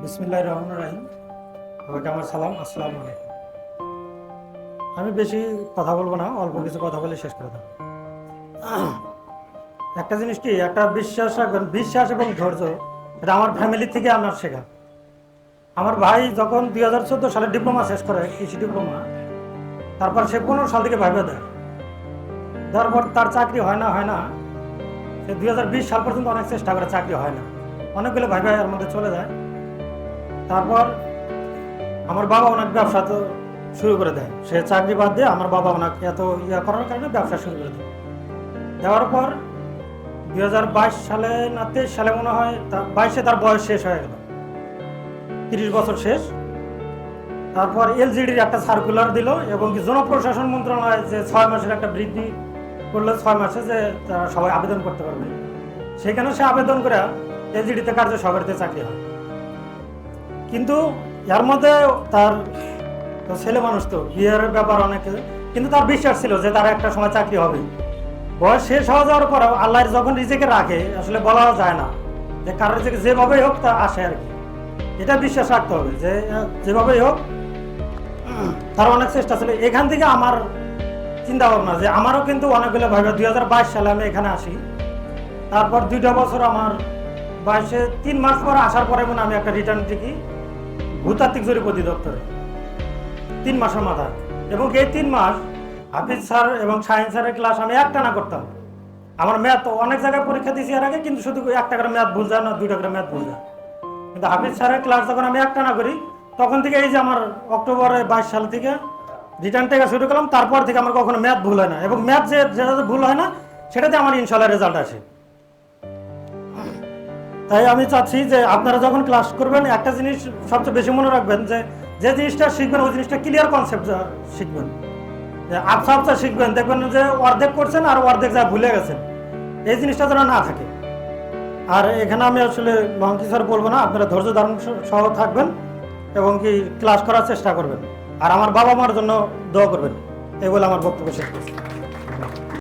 বিসমিল্লাহির রহমানির রহিম। সবাইকে আমার সালাম, আসসালামু আলাইকুম। আমি বেশি কথা বলবো না, অল্প কিছু কথা বলে শেষ করে দেবো। একটা জিনিস কি, একটা বিশ্বাস রাখবেন, বিশ্বাস এবং ধৈর্য, এটা আমার ফ্যামিলি থেকে আমার শেখা। আমার ভাই যখন 2014 সালে ডিপ্লোমা শেষ করে, কৃষি ডিপ্লোমা, তারপর সে 15 সাল থেকে ভাইবা দেয়, দেওয়ার পর তার চাকরি হয় না, সে 2020 সাল পর্যন্ত অনেক চেষ্টা করে, চাকরি হয় না, অনেকগুলো ভাইবা এর মধ্যে চলে যায়। তারপর আমার বাবা ওনাকে ব্যবসা তো শুরু করে দেয়, সে চাকরি বাদ দিয়ে আমার বাবা ওনাকে এত করার কারণে ব্যবসা শুরু করে দেয়। দেওয়ার পর 2022 সালে না 23 সালে মনে হয়, 22-এ তার বয়স শেষ হয়ে গেল, 30 বছর শেষ। তারপর এলজিডির একটা সার্কুলার দিল এবং কি জনপ্রশাসন মন্ত্রণালয় যে 6 মাসের একটা বৃদ্ধি করলো, 6 মাসে যে তারা সবাই আবেদন করতে পারবে, সেখানে সে আবেদন করে এলজিডিতে কার্য সহকারীতে চাকরি হয়। কিন্তু এর মধ্যে তার ছেলে মানুষ, তো বিয়ের ব্যাপার অনেকে, কিন্তু তার বিশ্বাস ছিল যে তার একটা সময় চাকরি হবে। বয়স শেষ হওয়া যাওয়ার পর আল্লাহ যখন রিজিকে রাখে, আসলে বলা যায় না যে কার রিজিকে যেভাবেই হোক তা আসে আর কি। এটা বিশ্বাস রাখতে হবে যে যেভাবেই হোক তার অনেক চেষ্টা ছিল। এখান থেকে আমার চিন্তা ভাবনা যে আমারও কিন্তু অনেকগুলো ভাবে 2022 সালে আমি এখানে আসি, তারপর 2টা বছর আমার 22-এ 3 মাস পর আসার পরে মনে আমি একটা রিটার্ন টিকি ভূতাত্ত্বিক জরিপ অধিদপ্তরে 3 মাসের মাথায়। এবং এই 3 মাস হাফিজ স্যার এবং সায়েন্স স্যারের ক্লাস আমি একটানা করতাম। আমার ম্যাথ অনেক জায়গায় পরীক্ষা দিয়েছি এর আগে, কিন্তু শুধু একটা করে ম্যাথ ভুল যায় না, 2টা করে ম্যাথ ভুল যায়। কিন্তু হাফিজ স্যারের ক্লাস যখন আমি একটানা করি, তখন থেকে এই যে আমার অক্টোবরে 22 সাল থেকে রিটার্ন থেকে শুরু করলাম, তারপর থেকে আমার কখনো ম্যাথ ভুল হয় না, এবং ম্যাথ যেটাতে ভুল হয় না সেটাতে আমার ইনশাল্লাহ রেজাল্ট আসে। তাই আমি চাচ্ছি যে আপনারা যখন ক্লাস করবেন, একটা জিনিস সবচেয়ে বেশি মনে রাখবেন যে যে জিনিসটা শিখবেন ওই জিনিসটা ক্লিয়ার কনসেপ্ট শিখবেন, যে আবসা আবসা শিখবেন, দেখবেন যে অর্ধেক করছেন আর অর্ধেক যা ভুলে গেছেন, এই জিনিসটা যেন না থাকে। আর এখানে আমি আসলে লং কিছু আর বলবো না, আপনারা ধৈর্য ধারণ সহ থাকবেন এবং কি ক্লাস করার চেষ্টা করবেন, আর আমার বাবা মার জন্য দোয়া করবেন। এই বলে আমার বক্তব্য শেষ করছি।